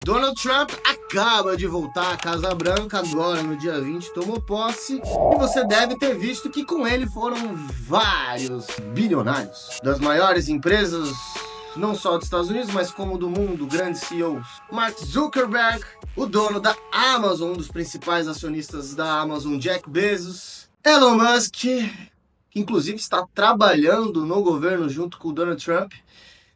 Donald Trump acaba de voltar à Casa Branca, agora no dia 20 tomou posse, e você deve ter visto que com ele foram vários bilionários das maiores empresas, não só dos Estados Unidos, mas como do mundo, grandes CEOs. Mark Zuckerberg, o dono da Amazon, um dos principais acionistas da Amazon, Jeff Bezos, Elon Musk, que inclusive está trabalhando no governo junto com o Donald Trump,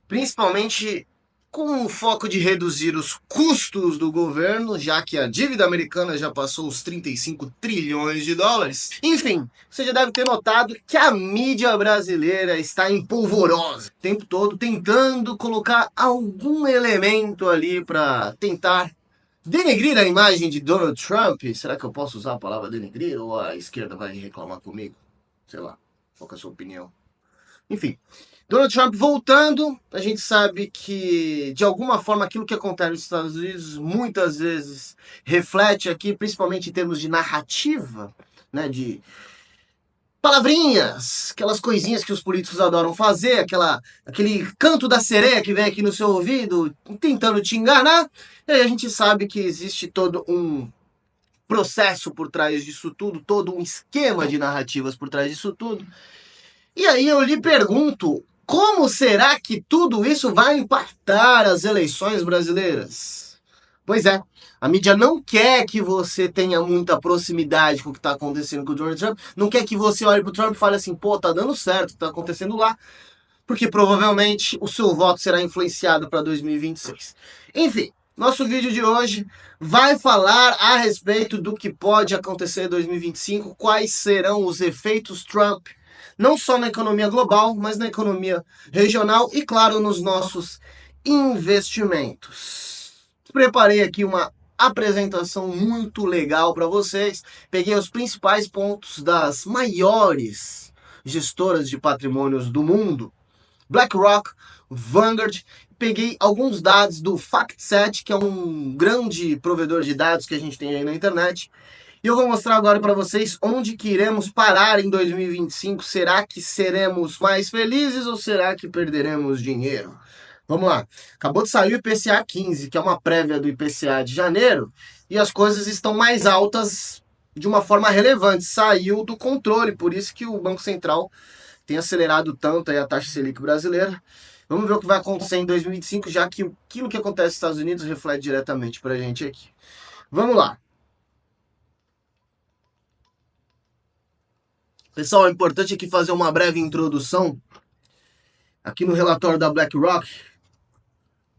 principalmente com o foco de reduzir os custos do governo, já que a dívida americana já passou os 35 trilhões de dólares. Enfim, você já deve ter notado que a mídia brasileira está em polvorosa, o tempo todo tentando colocar algum elemento ali para tentar denegrir a imagem de Donald Trump. Será que eu posso usar a palavra denegrir ou a esquerda vai reclamar comigo? Sei lá, qual que é a sua opinião? Enfim, Donald Trump voltando, a gente sabe que, de alguma forma, aquilo que acontece nos Estados Unidos muitas vezes reflete aqui, principalmente em termos de narrativa, né, de palavrinhas, aquelas coisinhas que os políticos adoram fazer, aquele canto da sereia que vem aqui no seu ouvido, tentando te enganar. E aí a gente sabe que existe todo um processo por trás disso tudo, todo um esquema de narrativas por trás disso tudo. E aí eu lhe pergunto, como será que tudo isso vai impactar as eleições brasileiras? Pois é, a mídia não quer que você tenha muita proximidade com o que está acontecendo com o Donald Trump, não quer que você olhe para o Trump e fale assim, pô, tá dando certo o que está acontecendo lá, porque provavelmente o seu voto será influenciado para 2026. Enfim, nosso vídeo de hoje vai falar a respeito do que pode acontecer em 2025, quais serão os efeitos Trump, não só na economia global, mas na economia regional e, claro, nos nossos investimentos. Preparei aqui uma apresentação muito legal para vocês. Peguei os principais pontos das maiores gestoras de patrimônios do mundo, BlackRock, Vanguard. Peguei alguns dados do FactSet, que é um grande provedor de dados que a gente tem aí na internet. E eu vou mostrar agora para vocês onde que iremos parar em 2025. Será que seremos mais felizes ou será que perderemos dinheiro? Vamos lá. Acabou de sair o IPCA 15, que é uma prévia do IPCA de janeiro, e as coisas estão mais altas de uma forma relevante. Saiu do controle, por isso que o Banco Central tem acelerado tanto aí a taxa Selic brasileira. Vamos ver o que vai acontecer em 2025, já que aquilo que acontece nos Estados Unidos reflete diretamente para a gente aqui. Vamos lá. Pessoal, é importante aqui fazer uma breve introdução. Aqui no relatório da BlackRock,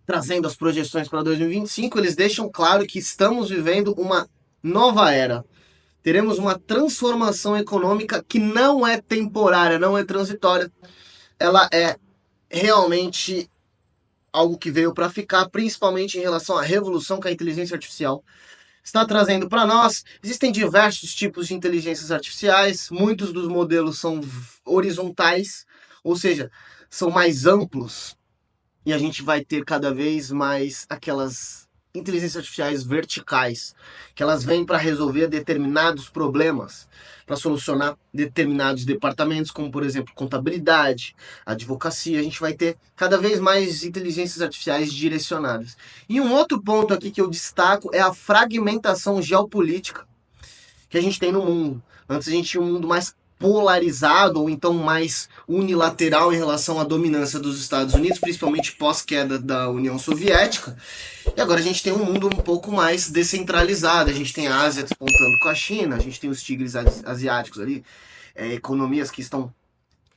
trazendo as projeções para 2025, eles deixam claro que estamos vivendo uma nova era. Teremos uma transformação econômica que não é temporária, não é transitória. Ela é realmente algo que veio para ficar, principalmente em relação à revolução que a inteligência artificial está trazendo para nós. Existem diversos tipos de inteligências artificiais, muitos dos modelos são horizontais, ou seja, são mais amplos, e a gente vai ter cada vez mais aquelas inteligências artificiais verticais, que elas vêm para resolver determinados problemas, para solucionar determinados departamentos, como por exemplo contabilidade, advocacia. A gente vai ter cada vez mais inteligências artificiais direcionadas. E um outro ponto aqui que eu destaco é a fragmentação geopolítica que a gente tem no mundo. Antes a gente tinha um mundo mais polarizado ou então mais unilateral em relação à dominância dos Estados Unidos, principalmente pós-queda da União Soviética. E agora a gente tem um mundo um pouco mais descentralizado. A gente tem a Ásia despontando com a China, a gente tem os tigres asiáticos ali, economias que estão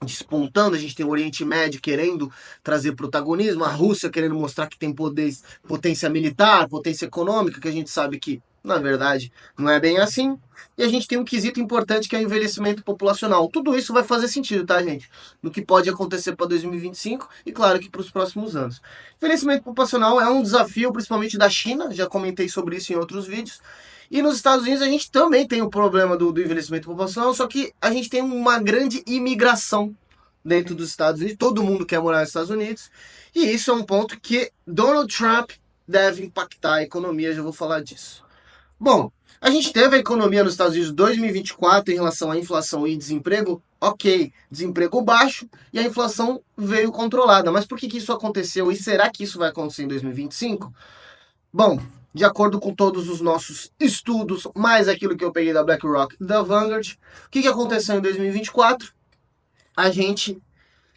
despontando, a gente tem o Oriente Médio querendo trazer protagonismo, a Rússia querendo mostrar que tem poder, potência militar, potência econômica, que a gente sabe que, na verdade, não é bem assim. E a gente tem um quesito importante que é o envelhecimento populacional. Tudo isso vai fazer sentido, tá, gente? No que pode acontecer para 2025 e, claro, que para os próximos anos. Envelhecimento populacional é um desafio, principalmente da China, já comentei sobre isso em outros vídeos. E nos Estados Unidos a gente também tem o problema do envelhecimento populacional, só que a gente tem uma grande imigração dentro dos Estados Unidos. Todo mundo quer morar nos Estados Unidos. E isso é um ponto que Donald Trump deve impactar a economia, já vou falar disso. Bom, a gente teve a economia nos Estados Unidos em 2024 em relação à inflação e desemprego. Ok, desemprego baixo e a inflação veio controlada. Mas por que isso aconteceu e será que isso vai acontecer em 2025? Bom, de acordo com todos os nossos estudos, mais aquilo que eu peguei da BlackRock e da Vanguard, o que aconteceu em 2024? A gente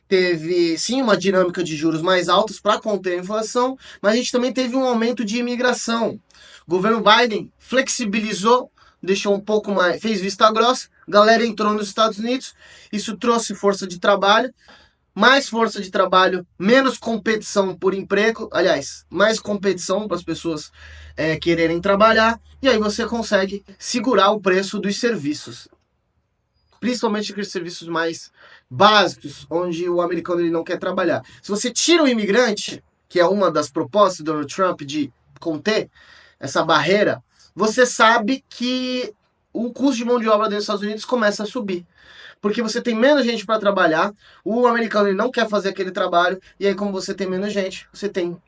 teve sim uma dinâmica de juros mais altos para conter a inflação, mas a gente também teve um aumento de imigração. O governo Biden flexibilizou, deixou um pouco mais, fez vista grossa, galera entrou nos Estados Unidos, isso trouxe força de trabalho, mais força de trabalho, menos competição por emprego, aliás, mais competição para as pessoas quererem trabalhar, e aí você consegue segurar o preço dos serviços, principalmente aqueles serviços mais básicos, onde o americano ele não quer trabalhar. Se você tira o imigrante, que é uma das propostas do Donald Trump de conter essa barreira, você sabe que o custo de mão de obra dos Estados Unidos começa a subir. Porque você tem menos gente para trabalhar, o americano ele não quer fazer aquele trabalho, e aí, como você tem menos gente, você tem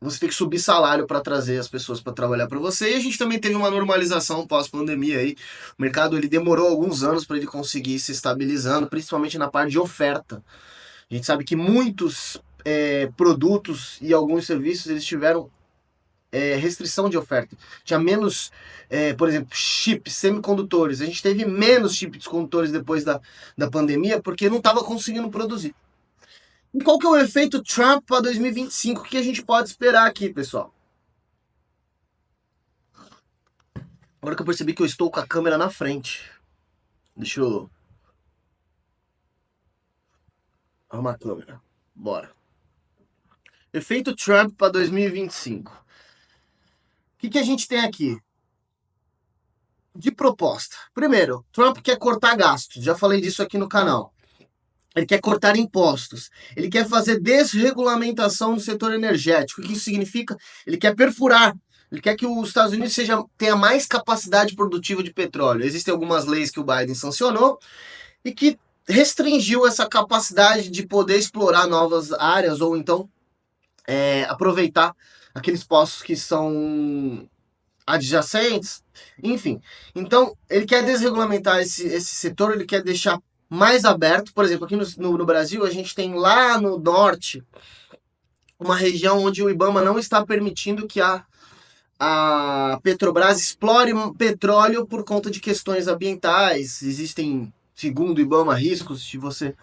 você tem que subir salário para trazer as pessoas para trabalhar para você. E a gente também teve uma normalização pós-pandemia aí. O mercado ele demorou alguns anos para ele conseguir se estabilizando, principalmente na parte de oferta. A gente sabe que muitos produtos e alguns serviços eles tiveram restrição de oferta. Tinha menos, por exemplo, chips, semicondutores. A gente teve menos chips condutores depois da pandemia porque não estava conseguindo produzir. E qual que é o efeito Trump para 2025? O que a gente pode esperar aqui, pessoal? Agora que eu percebi que eu estou com a câmera na frente. Deixa eu arrumar a câmera. Bora. Efeito Trump para 2025. O que a gente tem aqui? De proposta. Primeiro, Trump quer cortar gastos. Já falei disso aqui no canal. Ele quer cortar impostos. Ele quer fazer desregulamentação do setor energético. O que isso significa? Ele quer perfurar. Ele quer que os Estados Unidos tenha mais capacidade produtiva de petróleo. Existem algumas leis que o Biden sancionou e que restringiu essa capacidade de poder explorar novas áreas ou então aproveitar aqueles postos que são adjacentes, enfim. Então, ele quer desregulamentar esse setor, ele quer deixar mais aberto. Por exemplo, aqui no Brasil, a gente tem lá no norte uma região onde o IBAMA não está permitindo que a Petrobras explore petróleo por conta de questões ambientais. Existem, segundo o IBAMA, riscos de você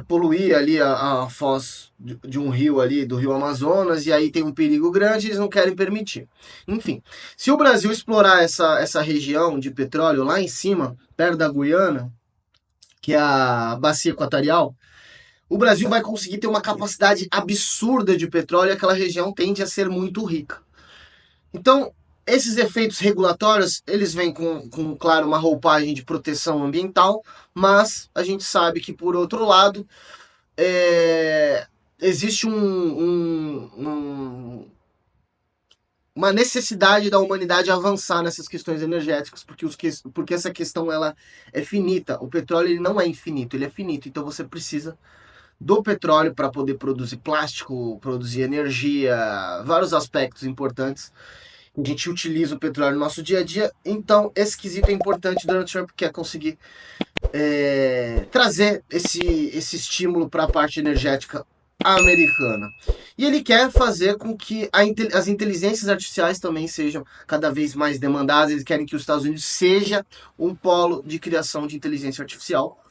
poluir ali a foz de um rio ali, do rio Amazonas, e aí tem um perigo grande, eles não querem permitir. Enfim, se o Brasil explorar essa região de petróleo lá em cima, perto da Guiana, que é a bacia equatorial, o Brasil vai conseguir ter uma capacidade absurda de petróleo e aquela região tende a ser muito rica. Então, esses efeitos regulatórios, eles vêm claro, uma roupagem de proteção ambiental, mas a gente sabe que, por outro lado, existe uma necessidade da humanidade avançar nessas questões energéticas, porque essa questão ela é finita. O petróleo ele não é infinito, ele é finito. Então você precisa do petróleo para poder produzir plástico, produzir energia, vários aspectos importantes. A gente utiliza o petróleo no nosso dia a dia, então esse quesito é importante. Donald Trump quer conseguir trazer esse estímulo para a parte energética americana. E ele quer fazer com que as inteligências artificiais também sejam cada vez mais demandadas. Eles querem que os Estados Unidos seja um polo de criação de inteligência artificial.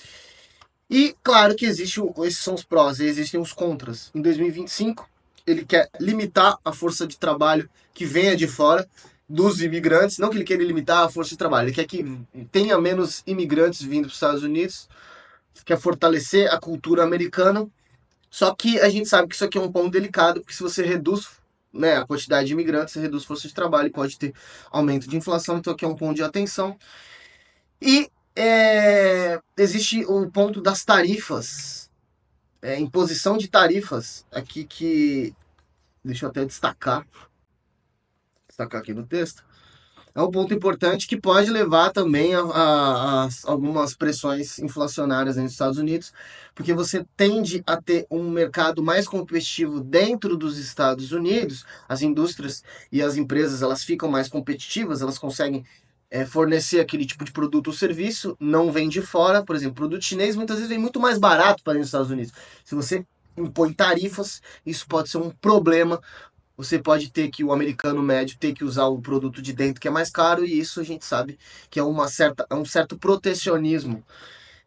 E claro que esses são os prós, e existem os contras. Em 2025, ele quer limitar a força de trabalho que venha de fora dos imigrantes, não que ele queira limitar a força de trabalho, ele quer que tenha menos imigrantes vindo para os Estados Unidos, quer fortalecer a cultura americana. Só que a gente sabe que isso aqui é um ponto delicado, porque se você reduz a quantidade de imigrantes, você reduz força de trabalho e pode ter aumento de inflação, então aqui é um ponto de atenção. E existe o ponto das tarifas, imposição de tarifas, aqui que, deixa eu até destacar aqui no texto, é um ponto importante que pode levar também a algumas pressões inflacionárias nos Estados Unidos, porque você tende a ter um mercado mais competitivo dentro dos Estados Unidos, as indústrias e as empresas elas ficam mais competitivas, elas conseguem fornecer aquele tipo de produto ou serviço, não vem de fora. Por exemplo, produto chinês muitas vezes vem muito mais barato para os Estados Unidos. Se você impõe tarifas, isso pode ser um problema. Você pode ter que o americano médio ter que usar o produto de dentro que é mais caro, e isso a gente sabe que é um certo protecionismo.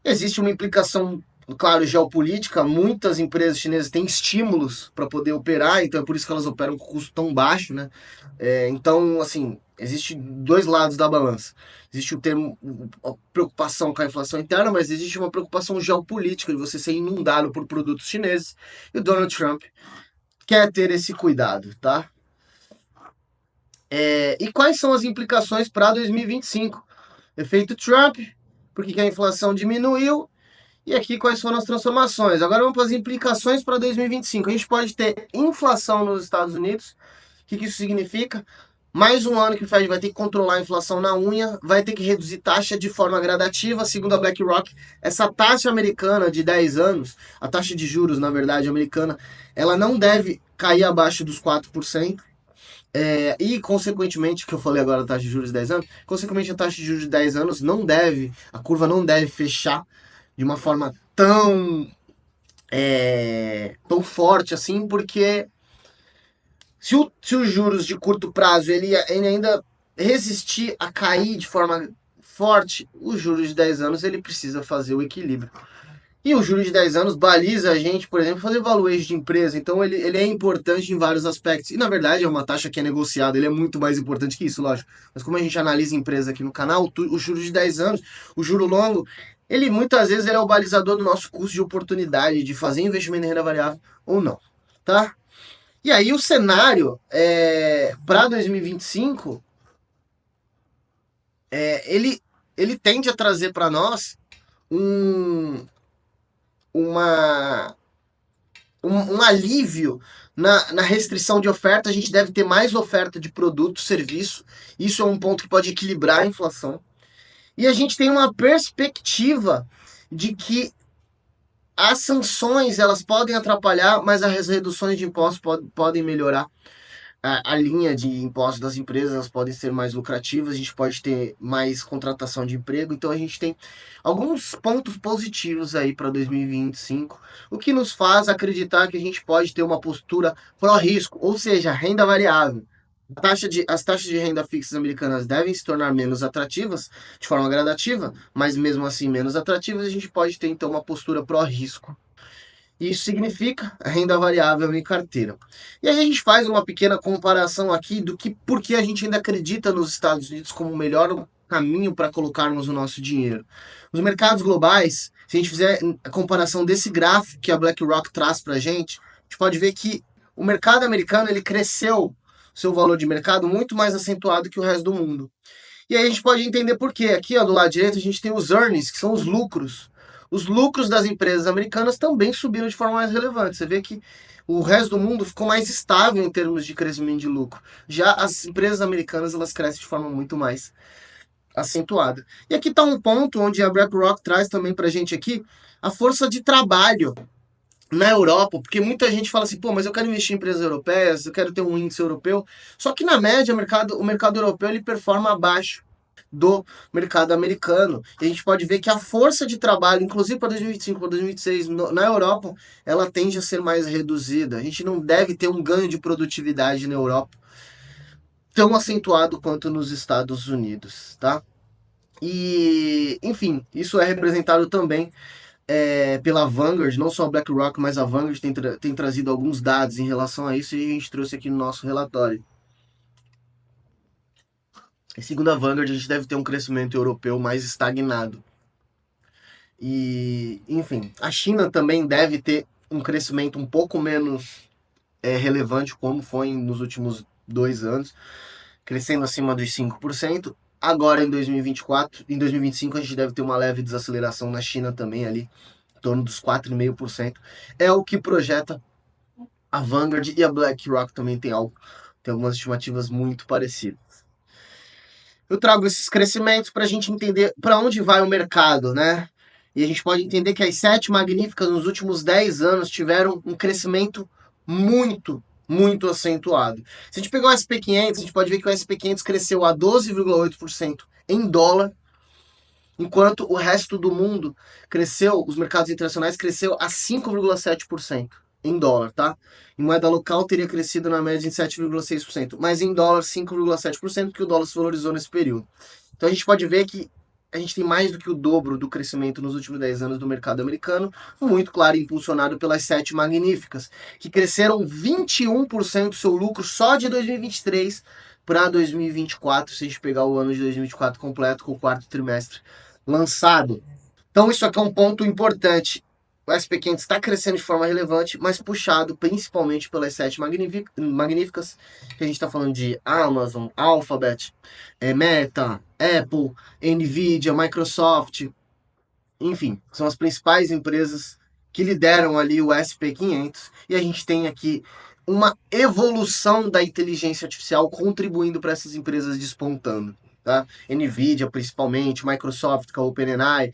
Existe uma implicação, claro, geopolítica. Muitas empresas chinesas têm estímulos para poder operar, então é por isso que elas operam com custo tão baixo, né? Então, assim, existe dois lados da balança. Existe o termo a preocupação com a inflação interna, mas existe uma preocupação geopolítica de você ser inundado por produtos chineses. E o Donald Trump quer ter esse cuidado, tá? E quais são as implicações para 2025? Efeito Trump, porque a inflação diminuiu. E aqui quais foram as transformações. Agora vamos para as implicações para 2025. A gente pode ter inflação nos Estados Unidos. O que isso significa? Mais um ano que o Fed vai ter que controlar a inflação na unha, vai ter que reduzir taxa de forma gradativa. Segundo a BlackRock, essa taxa americana de 10 anos, a taxa de juros, na verdade, americana, ela não deve cair abaixo dos 4%. E, consequentemente, que eu falei agora, a taxa de juros de 10 anos, consequentemente, a taxa de juros de 10 anos não deve, a curva não deve fechar de uma forma tão forte assim, porque se os juros de curto prazo ele ainda resistir a cair de forma forte, os juros de 10 anos ele precisa fazer o equilíbrio. E o juros de 10 anos baliza a gente, por exemplo, fazer valuation de empresa. Então ele é importante em vários aspectos. E na verdade é uma taxa que é negociada, ele é muito mais importante que isso, lógico. Mas como a gente analisa empresa aqui no canal, o juros de 10 anos, o juro longo, ele muitas vezes ele é o balizador do nosso custo de oportunidade de fazer investimento em renda variável ou não, tá? E aí o cenário para 2025, ele tende a trazer para nós um, uma, um alívio na restrição de oferta. A gente deve ter mais oferta de produto, serviço. Isso é um ponto que pode equilibrar a inflação. E a gente tem uma perspectiva de que as sanções elas podem atrapalhar, mas as reduções de impostos podem melhorar. A linha de impostos das empresas podem ser mais lucrativas, a gente pode ter mais contratação de emprego, então a gente tem alguns pontos positivos aí para 2025, o que nos faz acreditar que a gente pode ter uma postura pró-risco, ou seja, renda variável. As taxas de renda fixas americanas devem se tornar menos atrativas de forma gradativa, mas mesmo assim menos atrativas, a gente pode ter então uma postura pró-risco. Isso significa renda variável em carteira. E aí a gente faz uma pequena comparação aqui do que porque a gente ainda acredita nos Estados Unidos como o melhor caminho para colocarmos o nosso dinheiro. Os mercados globais, se a gente fizer a comparação desse gráfico que a BlackRock traz para a gente pode ver que o mercado americano ele cresceu seu valor de mercado muito mais acentuado que o resto do mundo. E aí a gente pode entender por quê. Aqui ó, do lado direito a gente tem os earnings, que são os lucros. Os lucros das empresas americanas também subiram de forma mais relevante. Você vê que o resto do mundo ficou mais estável em termos de crescimento de lucro. Já as empresas americanas elas crescem de forma muito mais acentuada. E aqui está um ponto onde a BlackRock traz também para a gente aqui a força de trabalho na Europa, porque muita gente fala assim, pô, mas eu quero investir em empresas europeias, eu quero ter um índice europeu. Só que na média o mercado europeu ele performa abaixo do mercado americano. E a gente pode ver que a força de trabalho, inclusive para 2025, para 2026, na Europa, ela tende a ser mais reduzida. A gente não deve ter um ganho de produtividade na Europa tão acentuado quanto nos Estados Unidos, tá? E, enfim, isso é representado também pela Vanguard, não só a BlackRock, mas a Vanguard tem trazido alguns dados em relação a isso e a gente trouxe aqui no nosso relatório. E segundo a Vanguard, a gente deve ter um crescimento europeu mais estagnado. E, enfim, a China também deve ter um crescimento um pouco menos relevante, como foi nos últimos 2 anos, crescendo acima dos 5%. Agora em 2024, em 2025 a gente deve ter uma leve desaceleração na China também ali, em torno dos 4,5%. É o que projeta a Vanguard, e a BlackRock também tem algumas estimativas muito parecidas. Eu trago esses crescimentos para a gente entender para onde vai o mercado, né? E a gente pode entender que as 7 magníficas nos últimos 10 anos tiveram um crescimento muito, muito acentuado. Se a gente pegar o SP500, a gente pode ver que o SP500 cresceu a 12,8% em dólar, enquanto o resto do mundo cresceu, os mercados internacionais cresceu a 5,7%. em dólar, tá? Em moeda local teria crescido na média em 7,6%, mas em dólar 5,7%, porque o dólar se valorizou nesse período. Então a gente pode ver que a gente tem mais do que o dobro do crescimento nos últimos 10 anos do mercado americano, muito claro, impulsionado pelas sete magníficas, que cresceram 21% seu lucro só de 2023 para 2024, se a gente pegar o ano de 2024 completo com o quarto trimestre lançado. Então isso aqui é um ponto importante. O SP500 está crescendo de forma relevante, mas puxado principalmente pelas sete magníficas, que a gente está falando de Amazon, Alphabet, Meta, Apple, Nvidia, Microsoft, enfim, são as principais empresas que lideram ali o SP500, e a gente tem aqui uma evolução da inteligência artificial contribuindo para essas empresas despontando. Tá? Nvidia principalmente, Microsoft com a OpenAI,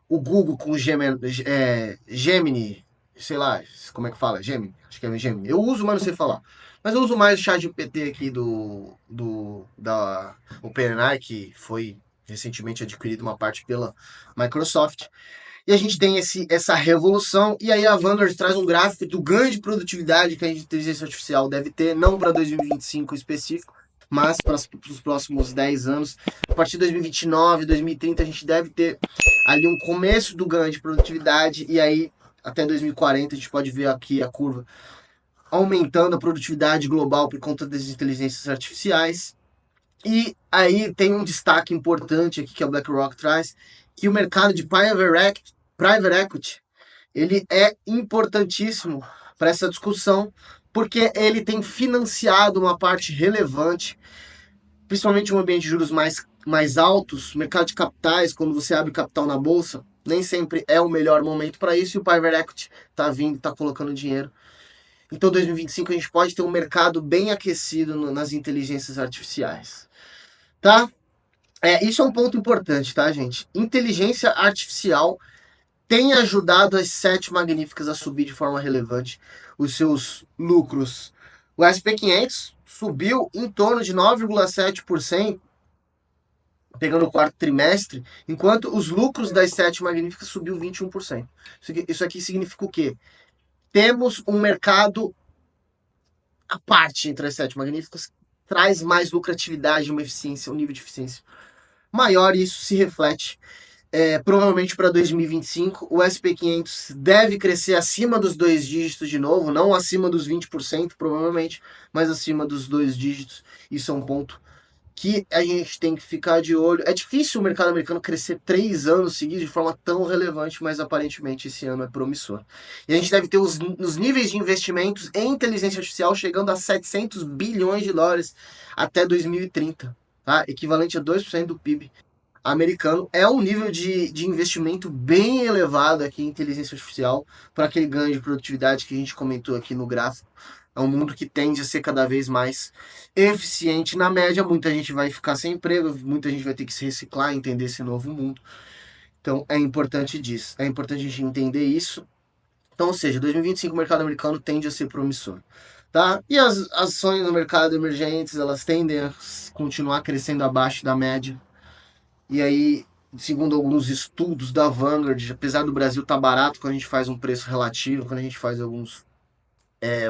o Google com o Gemini, sei lá, como é que fala? Gemini, acho que é Gemini. Eu uso, mas não sei falar. Mas eu uso mais o ChatGPT aqui da OpenAI, que foi recentemente adquirido uma parte pela Microsoft. E a gente tem essa revolução, e aí a Vanguard traz um gráfico do ganho de produtividade que a inteligência artificial deve ter, não para 2025 específico, mas para os próximos 10 anos. A partir de 2029, 2030, a gente deve ter ali um começo do ganho de produtividade, e aí até 2040 a gente pode ver aqui a curva aumentando a produtividade global por conta das inteligências artificiais. E aí tem um destaque importante aqui que a BlackRock traz, que o mercado de private equity ele é importantíssimo para essa discussão, porque ele tem financiado uma parte relevante, principalmente em um ambiente de juros mais altos, mercado de capitais, quando você abre capital na bolsa, nem sempre é o melhor momento para isso, e o private equity está vindo, está colocando dinheiro. Então, 2025 a gente pode ter um mercado bem aquecido nas inteligências artificiais. Tá? Isso é um ponto importante, tá, gente? Inteligência artificial tem ajudado as sete magníficas a subir de forma relevante os seus lucros. O SP500 subiu em torno de 9,7%, pegando o quarto trimestre, enquanto os lucros das sete magníficas subiu 21%. Isso aqui significa o quê? Temos um mercado à parte entre as sete magníficas, traz mais lucratividade, uma eficiência, um nível de eficiência maior, e isso se reflete provavelmente para 2025. O SP500 deve crescer acima dos dois dígitos de novo, não acima dos 20%, provavelmente, mas acima dos dois dígitos. Isso é um ponto que a gente tem que ficar de olho. É difícil o mercado americano crescer 3 anos seguidos de forma tão relevante, mas aparentemente esse ano é promissor. E a gente deve ter os níveis de investimentos em inteligência artificial chegando a 700 bilhões de dólares até 2030, tá? Equivalente a 2% do PIB americano. É um nível de investimento bem elevado aqui em inteligência artificial para aquele ganho de produtividade que a gente comentou aqui no gráfico. É um mundo que tende a ser cada vez mais eficiente. Na média, muita gente vai ficar sem emprego, muita gente vai ter que se reciclar, entender esse novo mundo. Então é importante disso. É importante a gente entender isso. Então, ou seja, 2025 o mercado americano tende a ser promissor. Tá? E as ações no mercado emergentes, elas tendem a continuar crescendo abaixo da média. E aí, segundo alguns estudos da Vanguard, apesar do Brasil estar barato quando a gente faz um preço relativo, quando a gente faz alguns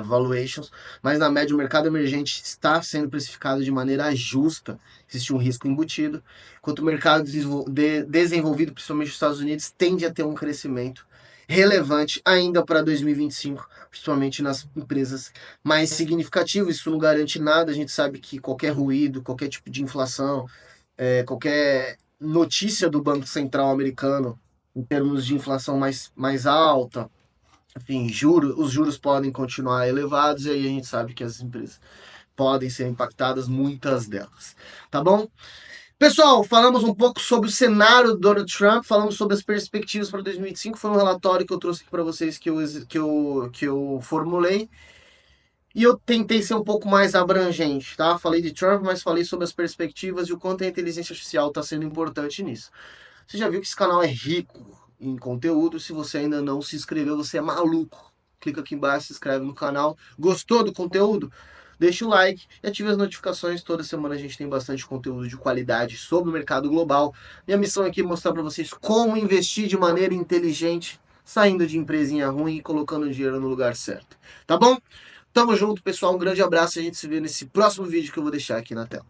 valuations, mas na média o mercado emergente está sendo precificado de maneira justa, existe um risco embutido, enquanto o mercado desenvolvido, principalmente nos Estados Unidos, tende a ter um crescimento relevante ainda para 2025, principalmente nas empresas mais significativas. Isso não garante nada, a gente sabe que qualquer ruído, qualquer tipo de inflação, qualquer notícia do Banco Central americano em termos de inflação mais alta, enfim, os juros podem continuar elevados, e aí a gente sabe que as empresas podem ser impactadas, muitas delas. Tá bom? Pessoal, falamos um pouco sobre o cenário do Donald Trump, falamos sobre as perspectivas para 2025. Foi um relatório que eu trouxe aqui para vocês que eu formulei. E eu tentei ser um pouco mais abrangente, tá? Falei de Trump, mas falei sobre as perspectivas e o quanto a inteligência artificial está sendo importante nisso. Você já viu que esse canal é rico em conteúdo. Se você ainda não se inscreveu, você é maluco. Clica aqui embaixo, se inscreve no canal. Gostou do conteúdo? Deixa o like e ative as notificações. Toda semana a gente tem bastante conteúdo de qualidade sobre o mercado global. Minha missão aqui é mostrar para vocês como investir de maneira inteligente saindo de empresinha ruim e colocando o dinheiro no lugar certo. Tá bom? Tamo junto, pessoal. Um grande abraço e a gente se vê nesse próximo vídeo que eu vou deixar aqui na tela.